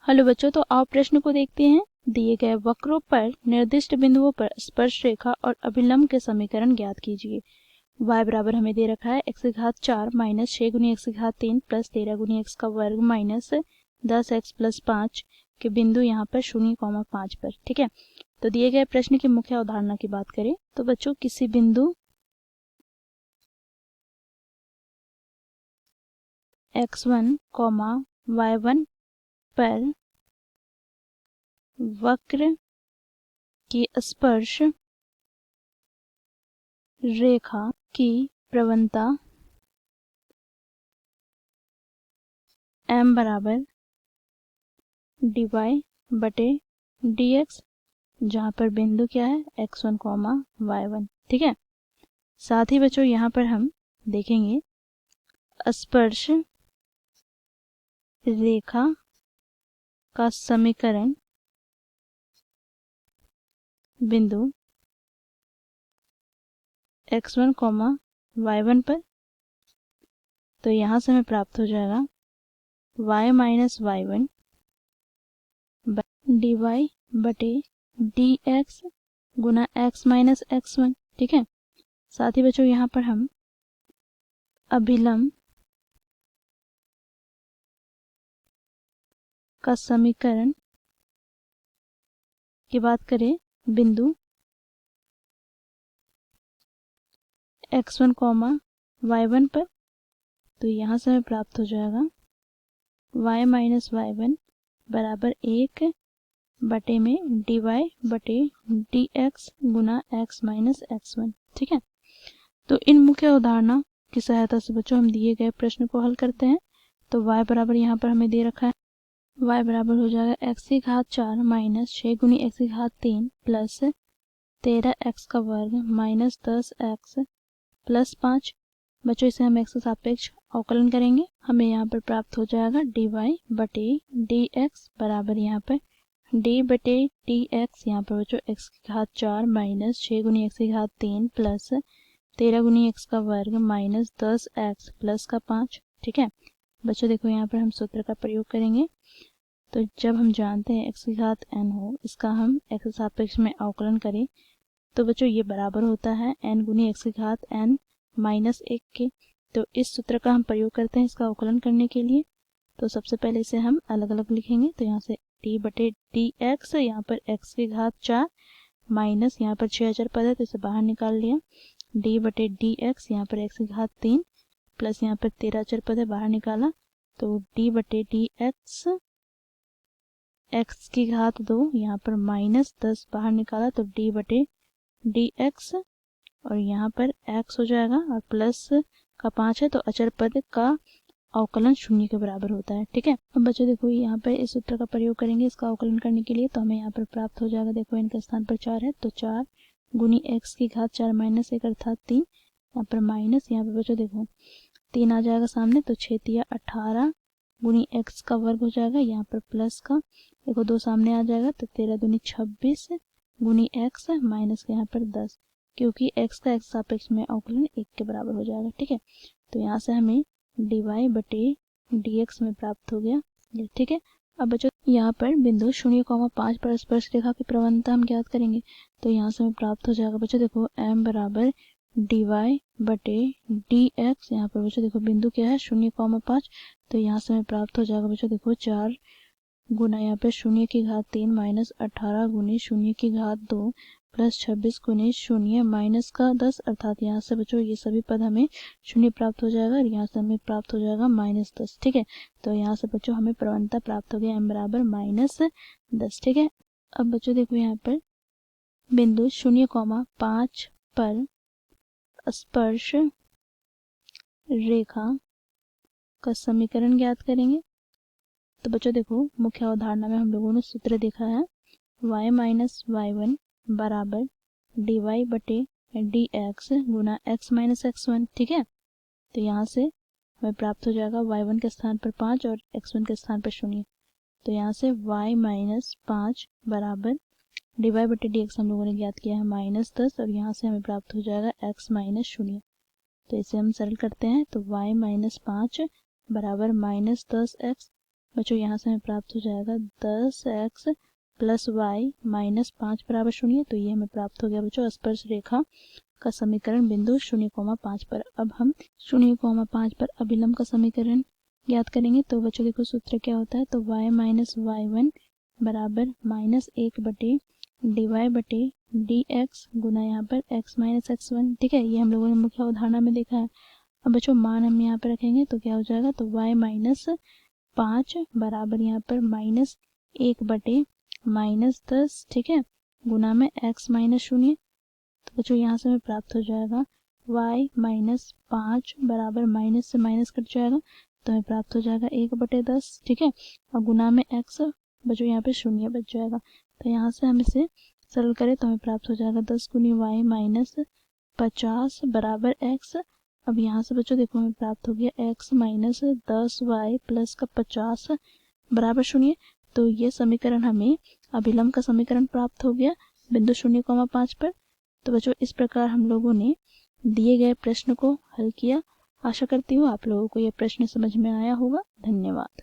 Hello बच्चों, तो आओ प्रश्न को देखते हैं। दिए गए वक्रों पर निर्दिष्ट बिंदुओं पर स्पर्श रेखा और अभिलंब के समीकरण ज्ञात कीजिए। y बराबर हमें दे रखा है x की घात 4 माइनस 6 गुनी x की घात 3 प्लस 13 गुनी x का वर्ग माइनस 10x प्लस 5 के बिंदु यहाँ पर 0,5 पर। ठीक है, तो दिए गए प्रश्न की मुख्य अवधारणा की बात करें तो बच्चों किसी बिंदु x1, y1 पर वक्र की स्पर्श रेखा की प्रवणता m बराबर dy बटे dx, जहाँ पर बिंदु क्या है x1, y1। ठीक है, साथ ही बच्चों यहाँ पर हम देखेंगे स्पर्श रेखा का समीकरण बिंदु x1, y1 पर। तो यहाँ से हमें प्राप्त हो जाएगा y माइनस y1 dy बटे dx गुना x माइनस x1। ठीक है, साथ ही बच्चों यहाँ पर हम अभिलंब का समीकरण की बात करें बिंदु x1, y1 पर। तो यहाँ से हमें प्राप्त हो जाएगा y माइनस y1 बराबर 1 बटे में dy बटे dx गुना x माइनस x1। ठीक है, तो इन मुख्य उदाहरणों की सहायता से बच्चों हम दिए गए प्रश्न को हल करते हैं। तो y बराबर यहाँ पर हमें दे रखा है, y बराबर हो जाएगा x की घात 4 माइनस 6 गुनी x की घात 3 प्लस 13x का वर्ग माइनस 10x प्लस 5। बच्चों इसे हम x के सापेक्ष अवकलन करेंगे, हमें यहाँ पर प्राप्त हो जाएगा dy बटे dx बराबर यहाँ पर d बटे dx, यहाँ पर बच्चों x की घात 4 माइनस 6 गुनी x की घात 3 प्लस 13 गुनी x का वर्ग माइनस 10x प्लस का 5। ठीक है बच्चों, देखो यहाँ पर हम सूत्र का प्रयोग करेंगे। तो जब हम जानते हैं x की घात n हो, इसका हम x के सापेक्ष में अवकलन करें तो बच्चों ये बराबर होता है n गुनी x की घात n माइनस 1 के। तो इस सूत्र का हम प्रयोग करते हैं इसका अवकलन करने के लिए। तो सबसे पहले इसे हम अलग अलग लिखेंगे। तो यहाँ से d बटे डी एक्स, यहाँ पर x की घात 4 माइनस यहाँ पर 6 अचर पद है तो इसे बाहर निकाल लिया, d बटे डी एक्स, यहाँ पर x की घात 3 प्लस यहाँ पर 13 अचर पद है बाहर निकाला, तो d बटे डी एक्स x की घात 2, यहाँ पर माइनस 10 बाहर निकाला तो d बटे डी एक्स और यहाँ पर x हो जाएगा और प्लस का 5 है तो अचर पद का अवकलन 0 के बराबर होता है। ठीक है, अब बच्चों देखो यहाँ पर इस सूत्र का प्रयोग करेंगे इसका अवकलन करने के लिए। तो हमें यहाँ पर प्राप्त हो जाएगा, देखो इनके स्थान पर 4 है तो 4 गुनी x की घात 4 माइनस 1 अर्थात 3, यहाँ पर माइनस, यहाँ पर बच्चों देखो 3 आ जाएगा सामने तो 6 तिया 18 गुनी x का वर्ग हो जाएगा, यहाँ पर प्लस का देखो 2 सामने आ जाएगा तो 13 दूनी 26 गुनी x माइनस का यहाँ पर 10, क्योंकि x का x सापेक्ष में अवकलन 1 के बराबर हो जाएगा। ठीक है, तो यहाँ से हमें dy बटे dx में प्राप्त हो गया ये। ठीक है, अब बच्चों यहाँ पर बिंदु 0,5 पर स्पर्श रेखा की प्रवणता हम ज्ञात करेंगे। तो यहाँ से हमें प्राप्त हो जाएगा बच्चों देखो m बराबर dy बटे dx, यहाँ पर बच्चों देखो बिंदु क्या है 0,5, तो यहाँ से हमें प्राप्त हो जाएगा बच्चों देखो 4 गुना यहाँ पे 0 की घात 3 माइनस 18 गुनी 0 की घात 2 प्लस 26 गुनी 0 माइनस का 10, अर्थात यहाँ से बच्चों ये सभी पद हमें 0 प्राप्त हो जाएगा और यहाँ से हमें प्राप्त हो जाएगा माइनस 10। ठीक है, तो यहाँ से बच्चों हमें प्रवणता प्राप्त हो गया m बराबर माइनस 10। ठीक है, अब बच्चों देखो यहाँ पर बिंदु 0,5 पर स्पर्श रेखा का समीकरण ज्ञात करेंगे। तो बच्चों देखो मुख्य अवधारणा में हम लोगों ने सूत्र देखा है y माइनस y1 बराबर dy बटे dx गुना x माइनस x1। ठीक है, तो यहाँ से हमें प्राप्त हो जाएगा y1 के स्थान पर 5 और x1 के स्थान पर 0, तो यहाँ से y माइनस 5 बराबर dy बटे dx हम लोगों ने ज्ञात किया है माइनस 10 और यहाँ से हमें प्राप्त हो जाएगा x माइनस 0। तो इसे हम सरल करते हैं तो y माइनस 5 बराबर माइनस 10x बच्चों यहाँ से हमें प्राप्त हो जाएगा 10x प्लस वाई माइनस 5 बराबर 0। तो ये हमें प्राप्त हो गया बच्चों स्पर्श रेखा का समीकरण बिंदु 0,5 पर। अब हम 0,5 पर अभिलंब का समीकरण ज्ञात करेंगे। तो बच्चों देखो सूत्र क्या होता है, तो y माइनस y1 बराबर माइनस 1 बटे dy बटे dx गुना यहाँ पर x माइनस x1। ठीक है, ये हम लोगों ने मुख्य उदाहरण में देखा है। अब बच्चों मान हम यहाँ पर रखेंगे तो क्या हो जाएगा, तो y माइनस 5 बराबर यहाँ पर माइनस 1 बटे माइनस 10। ठीक है, गुना में x माइनस 0। तो बच्चों यहाँ से हमें प्राप्त हो जाएगा y माइनस 5 बराबर माइनस से माइनस कट जाएगा तो हमें प्राप्त हो जाएगा 1/10। ठीक है, और गुना में x बच्चों यहाँ पे 0 बच जाएगा। तो यहाँ से हम इसे सरल करें तो हमें प्राप्त हो जाएगा 10 गुनी y माइनस 50 बराबर x। अब यहाँ से बच्चों देखो हमें प्राप्त हो गया x माइनस 10y प्लस का 50 बराबर 0। तो ये समीकरण हमें अभिलंब का समीकरण प्राप्त हो गया बिंदु 0,5 पर। तो बच्चों इस प्रकार हम लोगों ने दिए गए प्रश्न को हल किया। आशा करती हूँ आप लोगों को यह प्रश्न समझ में आया होगा। धन्यवाद।